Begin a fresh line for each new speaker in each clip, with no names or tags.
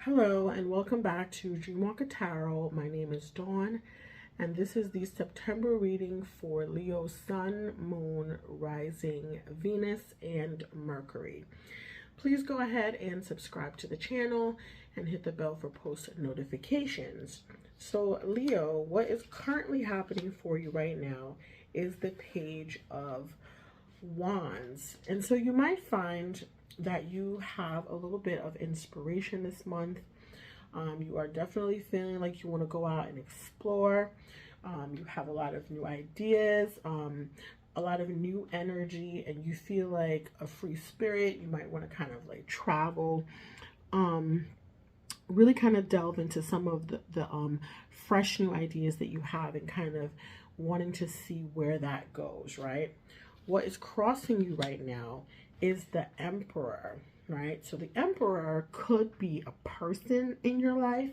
Hello and welcome back to Dreamwalker Tarot. My name is Dawn and this is the September reading for Leo Sun, Moon, Rising, Venus, and Mercury. Please go ahead and subscribe to the channel and hit the bell for post notifications. So Leo, what is currently happening for you right now is the Page of Wands. And so you might find that you have a little bit of inspiration this month. You are definitely feeling like you want to go out and explore. You have a lot of new ideas, a lot of new energy, and you feel like a free spirit. You might want to kind of like travel, really kind of delve into some of the fresh new ideas that you have and kind of wanting to see where that goes, right? What is crossing you right now is the Emperor, right? So the Emperor could be a person in your life.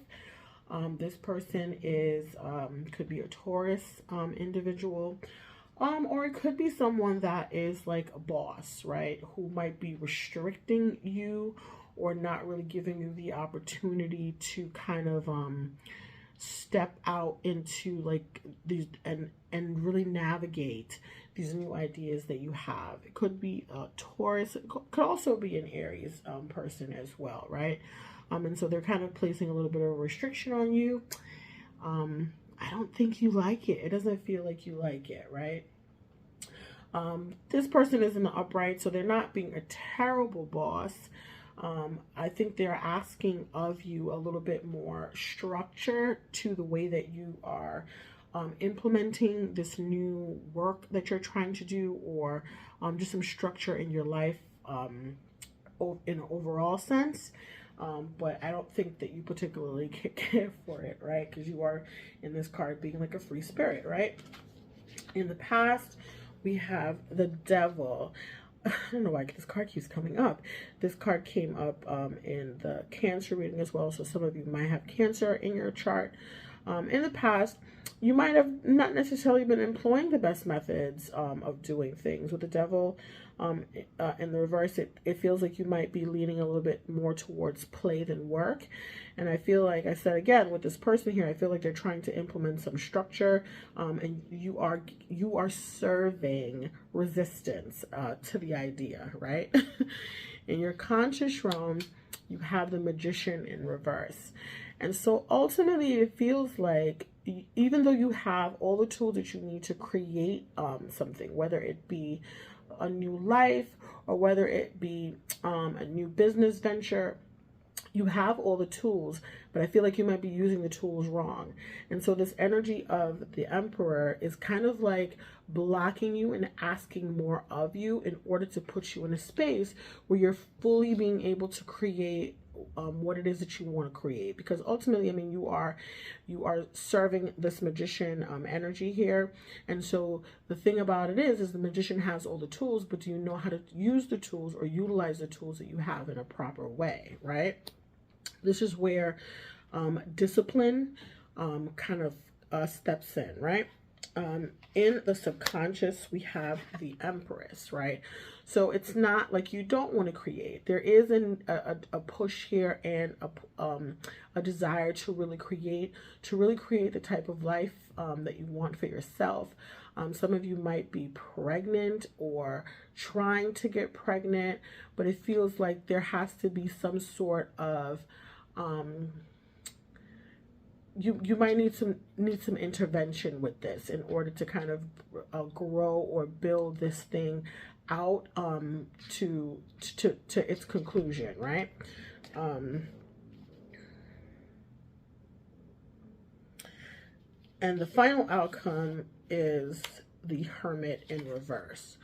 This person is could be a Taurus individual, or it could be someone that is like a boss, right? Who might be restricting you or not really giving you the opportunity to kind of step out into like these and really navigate these new ideas that you have. It could be a Taurus, it could also be an Aries person as well, right? And so they're kind of placing a little bit of a restriction on you. I don't think you like it. It doesn't feel like you like it, right? This person is in the upright, so they're not being a terrible boss. I think they're asking of you a little bit more structure to the way that you are implementing this new work that you're trying to do, or just some structure in your life in an overall sense. But I don't think that you particularly care for it, right? Because you are in this card being like a free spirit, right? In the past, we have the Devil. I don't know why this card keeps coming up. This card came up in the Cancer reading as well. So some of you might have Cancer in your chart. In the past, you might have not necessarily been employing the best methods of doing things. With the Devil in the reverse, it feels like you might be leaning a little bit more towards play than work. And I feel like I said again with this person here, I feel like they're trying to implement some structure, and you are serving resistance to the idea, right? In your conscious realm, you have the Magician in reverse. And so ultimately it feels like even though you have all the tools that you need to create something, whether it be a new life or whether it be a new business venture, you have all the tools, but I feel like you might be using the tools wrong. And so this energy of the Emperor is kind of like blocking you and asking more of you in order to put you in a space where you're fully being able to create what it is that you want to create. Because ultimately, I mean, you are serving this Magician energy here. And so the thing about it is the Magician has all the tools, but do you know how to use the tools or utilize the tools that you have in a proper way, right? This is where discipline kind of steps in, right? In the subconscious, we have the Empress, right? So it's not like you don't want to create. There is a push here and a desire to really create the type of life that you want for yourself. Some of you might be pregnant or trying to get pregnant, but it feels like there has to be some sort of you might need some intervention with this in order to kind of grow or build this thing out to its conclusion, right? And the final outcome is the Hermit in reverse.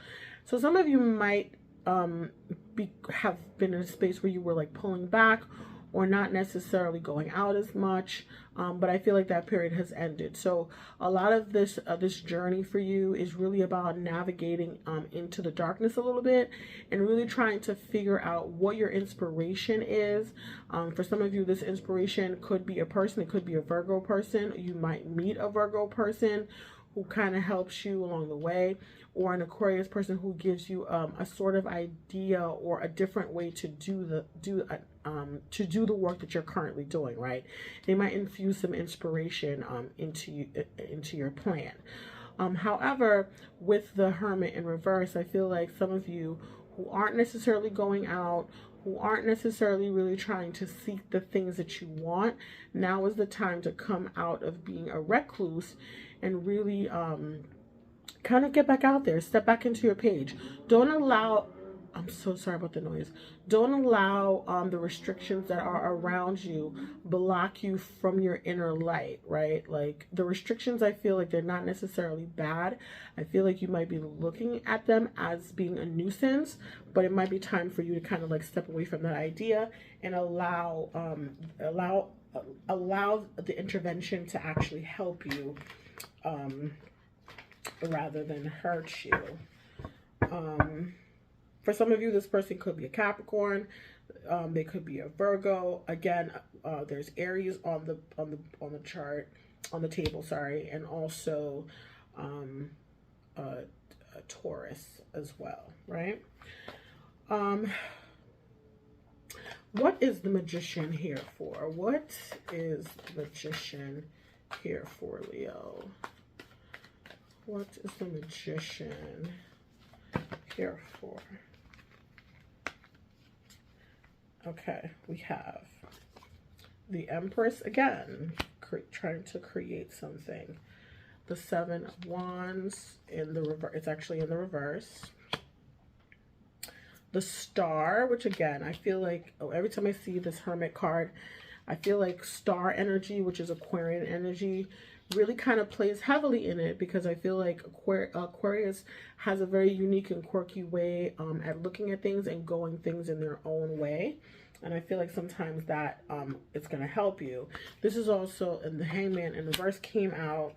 So some of you might have been in a space where you were like pulling back or not necessarily going out as much, but I feel like that period has ended. So a lot of this journey for you is really about navigating into the darkness a little bit and really trying to figure out what your inspiration is. For some of you, this inspiration could be a person. It could be a Virgo person. You might meet a Virgo person who kind of helps you along the way, or an Aquarius person who gives you a sort of idea or a different way to do to do the work that you're currently doing, right? They might infuse some inspiration into your plan. However, with the Hermit in reverse, I feel like some of you who aren't necessarily going out, who aren't necessarily really trying to seek the things that you want, now is the time to come out of being a recluse and really kind of get back out there, step back into your page. Don't allow, I'm so sorry about the noise. Don't allow the restrictions that are around you block you from your inner light, right? Like the restrictions, I feel like they're not necessarily bad. I feel like you might be looking at them as being a nuisance, but it might be time for you to kind of like step away from that idea and allow the intervention to actually help you rather than hurt you. For some of you, this person could be a Capricorn. They could be a Virgo. Again, there's Aries on the chart, on the table, sorry, and also a Taurus as well, right? What is the Magician here for? What is the Magician here for, Leo? What is the Magician here for? Okay, we have the Empress again, trying to create something. The Seven of Wands in the reverse. It's actually in the reverse. The Star, which again, I feel like every time I see this Hermit card, I feel like star energy, which is Aquarian energy, really kind of plays heavily in it, because I feel like Aquarius has a very unique and quirky way at looking at things and going things in their own way. And I feel like sometimes that it's going to help you. This is also in the Hangman in reverse came out.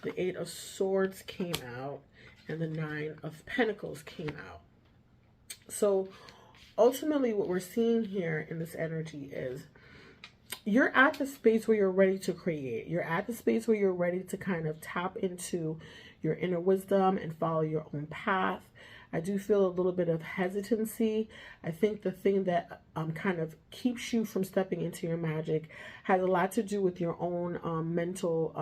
The Eight of Swords came out. And the Nine of Pentacles came out. So ultimately what we're seeing here in this energy is you're at the space where you're ready to create. You're at the space where you're ready to kind of tap into your inner wisdom and follow your own path. I do feel a little bit of hesitancy. I think the thing that kind of keeps you from stepping into your magic has a lot to do with your own mental,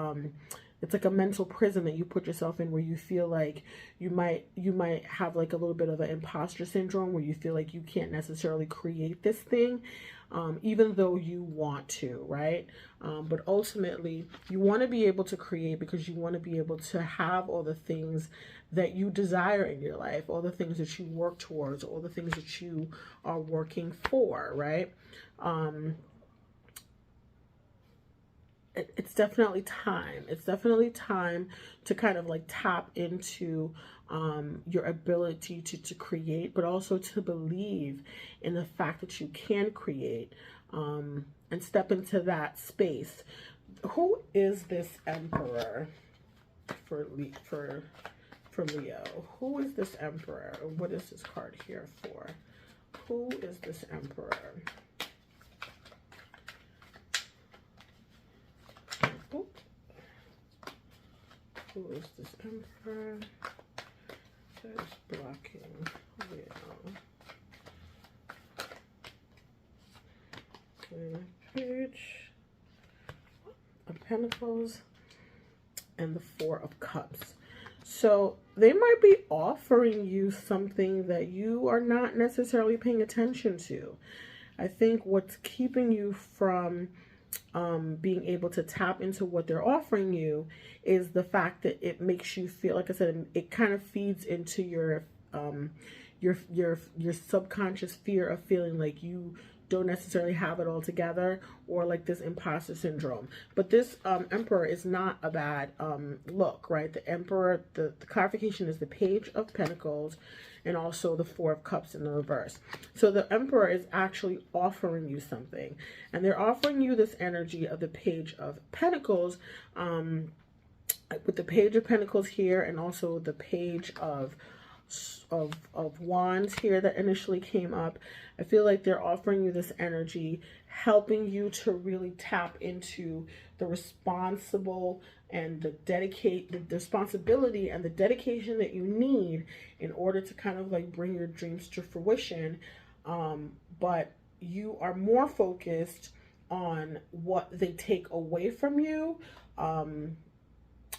it's like a mental prison that you put yourself in, where you feel like you might have like a little bit of an imposter syndrome, where you feel like you can't necessarily create this thing, even though you want to, right? But ultimately, you want to be able to create because you want to be able to have all the things that you desire in your life, all the things that you work towards, all the things that you are working for, right? It's definitely time. It's definitely time to kind of like tap into your ability to create, but also to believe in the fact that you can create and step into that space. Who is this Emperor for Leo? Who is this Emperor? What is this card here for? Who is this Emperor? Who is this Emperor that is blocking Leo? Okay, Page of Pentacles and the Four of Cups. So they might be offering you something that you are not necessarily paying attention to. I think what's keeping you from being able to tap into what they're offering you is the fact that it makes you feel, like I said, it kind of feeds into your subconscious fear of feeling like you don't necessarily have it all together, or like this imposter syndrome. But this Emperor is not a bad look, right? The Emperor, the clarification is the Page of Pentacles and also the Four of Cups in the reverse. So the Emperor is actually offering you something, and they're offering you this energy of the Page of Pentacles, with the Page of Pentacles here, and also the Page of Wands here that initially came up. I feel like they're offering you this energy, helping you to really tap into the responsible and the responsibility and the dedication that you need in order to kind of like bring your dreams to fruition, but you are more focused on what they take away from you,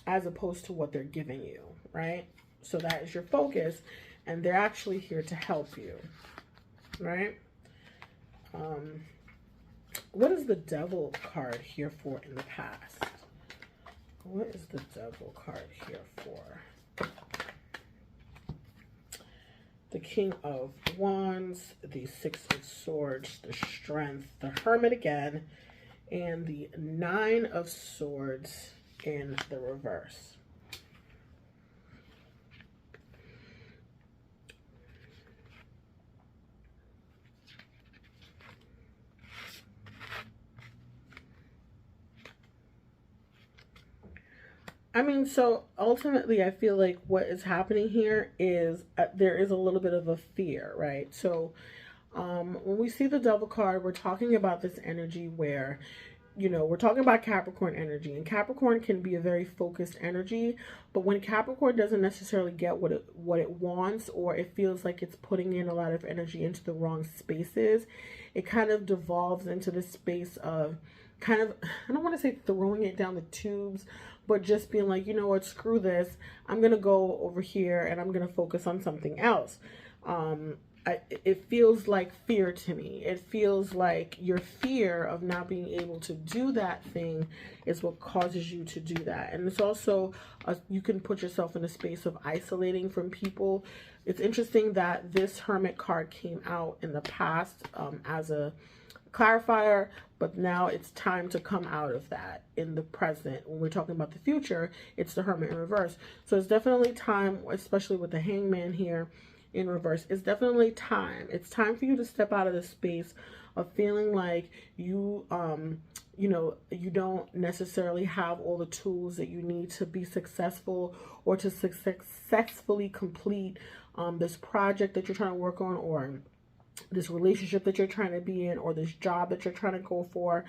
as opposed to what they're giving you, right? So that is your focus, and they're actually here to help you, right? What is the Devil card here for in the past? What is the Devil card here for? The King of Wands, the Six of Swords, the Strength, the Hermit again, and the Nine of Swords in the reverse. I mean, so ultimately, I feel like what is happening here is there is a little bit of a fear, right? So when we see the Devil card, we're talking about this energy where, you know, we're talking about Capricorn energy, and Capricorn can be a very focused energy, but when Capricorn doesn't necessarily get what it wants, or it feels like it's putting in a lot of energy into the wrong spaces, it kind of devolves into the space of kind of, I don't want to say throwing it down the tubes, but just being like, you know what, screw this. I'm going to go over here and I'm going to focus on something else. It feels like fear to me. It feels like your fear of not being able to do that thing is what causes you to do that. And it's also, you can put yourself in a space of isolating from people. It's interesting that this Hermit card came out in the past as a clarifier, but now it's time to come out of that in the present. When we're talking about the future, it's the Hermit in reverse. So it's definitely time, especially with the Hangman here in reverse. It's definitely time. It's time for you to step out of the space of feeling like you, you know, you don't necessarily have all the tools that you need to be successful, or to successfully complete this project that you're trying to work on, or this relationship that you're trying to be in, or this job that you're trying to go for.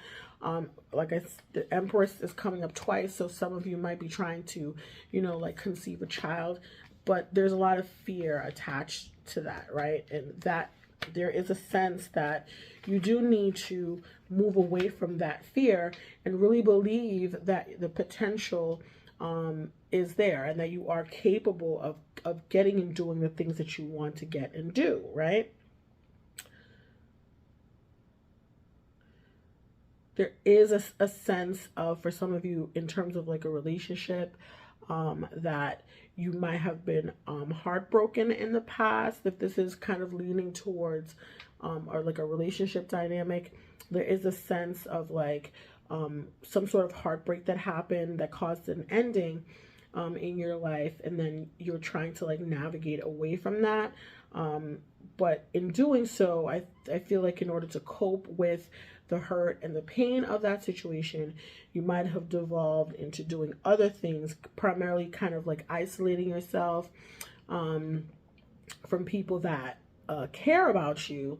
Like the Empress is coming up twice, so some of you might be trying to, you know, like conceive a child, but there's a lot of fear attached to that, right? And that there is a sense that you do need to move away from that fear and really believe that the potential is there, and that you are capable of getting and doing the things that you want to get and do, right? There is a sense of, for some of you, in terms of like a relationship, that you might have been heartbroken in the past. If this is kind of leaning towards or like a relationship dynamic, there is a sense of like some sort of heartbreak that happened that caused an ending in your life, and then you're trying to like navigate away from that. But in doing so, I feel like in order to cope with the hurt and the pain of that situation, you might have devolved into doing other things, primarily kind of like isolating yourself from people that care about you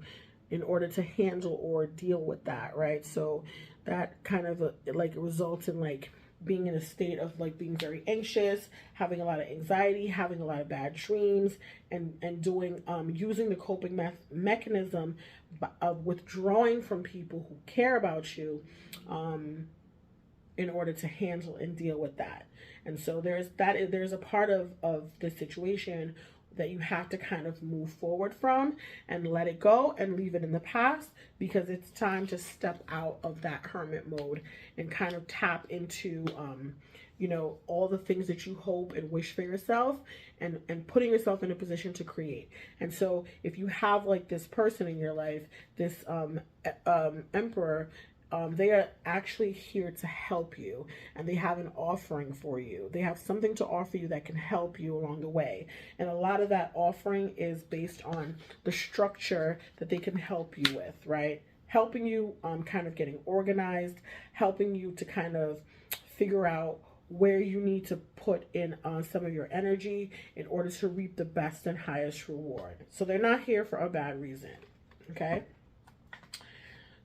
in order to handle or deal with that, right? So that kind of like results in like being in a state of like being very anxious, having a lot of anxiety, having a lot of bad dreams, and doing using the coping mechanism of withdrawing from people who care about you in order to handle and deal with that. And so there's a part of the situation that you have to kind of move forward from and let it go and leave it in the past, because it's time to step out of that hermit mode and kind of tap into you know, all the things that you hope and wish for yourself, and putting yourself in a position to create. And so if you have like this person in your life, this emperor, they are actually here to help you, and they have an offering for you. They have something to offer you that can help you along the way. And a lot of that offering is based on the structure that they can help you with, right? Helping you kind of getting organized, helping you to kind of figure out where you need to put in some of your energy in order to reap the best and highest reward. So they're not here for a bad reason, okay?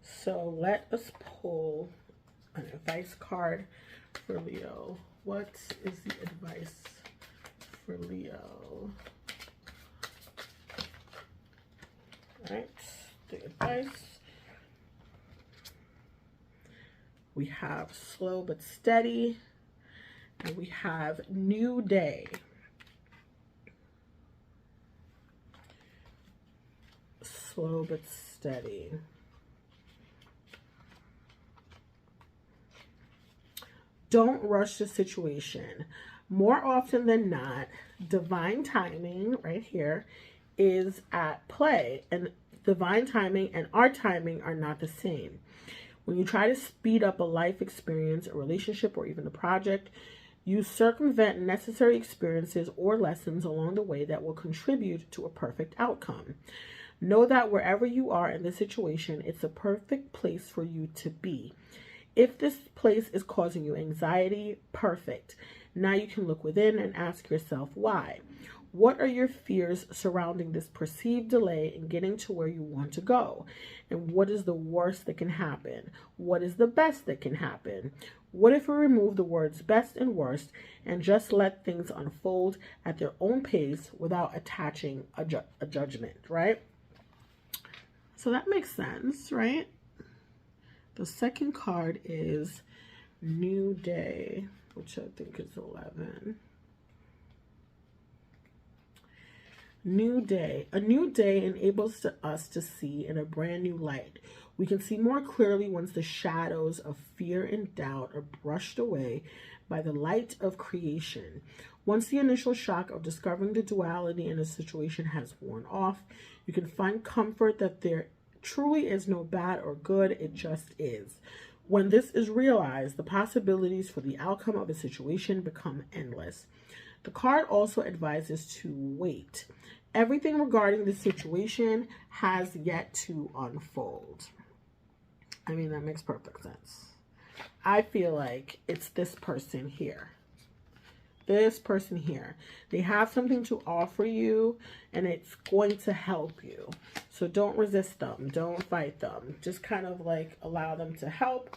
So let us pull an advice card for Leo. What is the advice for Leo? All right, the advice We have slow but steady. And we have new day. Slow but steady. Don't rush the situation. More often than not, divine timing right here is at play, and divine timing and our timing are not the same. When you try to speed up a life experience, a relationship, or even a project, you circumvent necessary experiences or lessons along the way that will contribute to a perfect outcome. Know that wherever you are in this situation, it's a perfect place for you to be. If this place is causing you anxiety, perfect. Now you can look within and ask yourself why. What are your fears surrounding this perceived delay in getting to where you want to go? And what is the worst that can happen? What is the best that can happen? What if we remove the words best and worst and just let things unfold at their own pace without attaching a judgment, right? So that makes sense, right? The second card is New Day, which I think is 11. New day. A new day enables us to see in a brand new light. We can see more clearly once the shadows of fear and doubt are brushed away by the light of creation. Once the initial shock of discovering the duality in a situation has worn off, you can find comfort that there truly is no bad or good, it just is. When this is realized, the possibilities for the outcome of a situation become endless. The card also advises to wait. Everything regarding the situation has yet to unfold. I mean, that makes perfect sense. I feel like it's this person here. This person here. They have something to offer you, and it's going to help you. So don't resist them. Don't fight them. Just kind of like allow them to help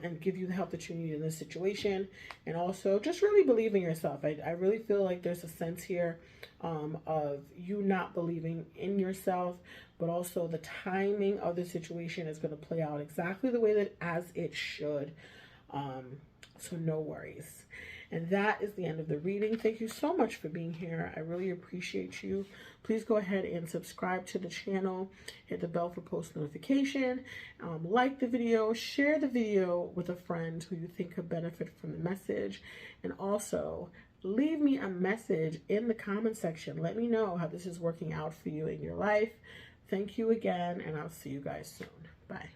and give you the help that you need in this situation. And also just really believe in yourself. I really feel like there's a sense here of you not believing in yourself, but also the timing of the situation is going to play out exactly the way that as it should. So no worries. And that is the end of the reading. Thank you so much for being here. I really appreciate you. Please go ahead and subscribe to the channel. Hit the bell for post notification. Like the video. Share the video with a friend who you think could benefit from the message. And also, leave me a message in the comment section. Let me know how this is working out for you in your life. Thank you again, and I'll see you guys soon. Bye.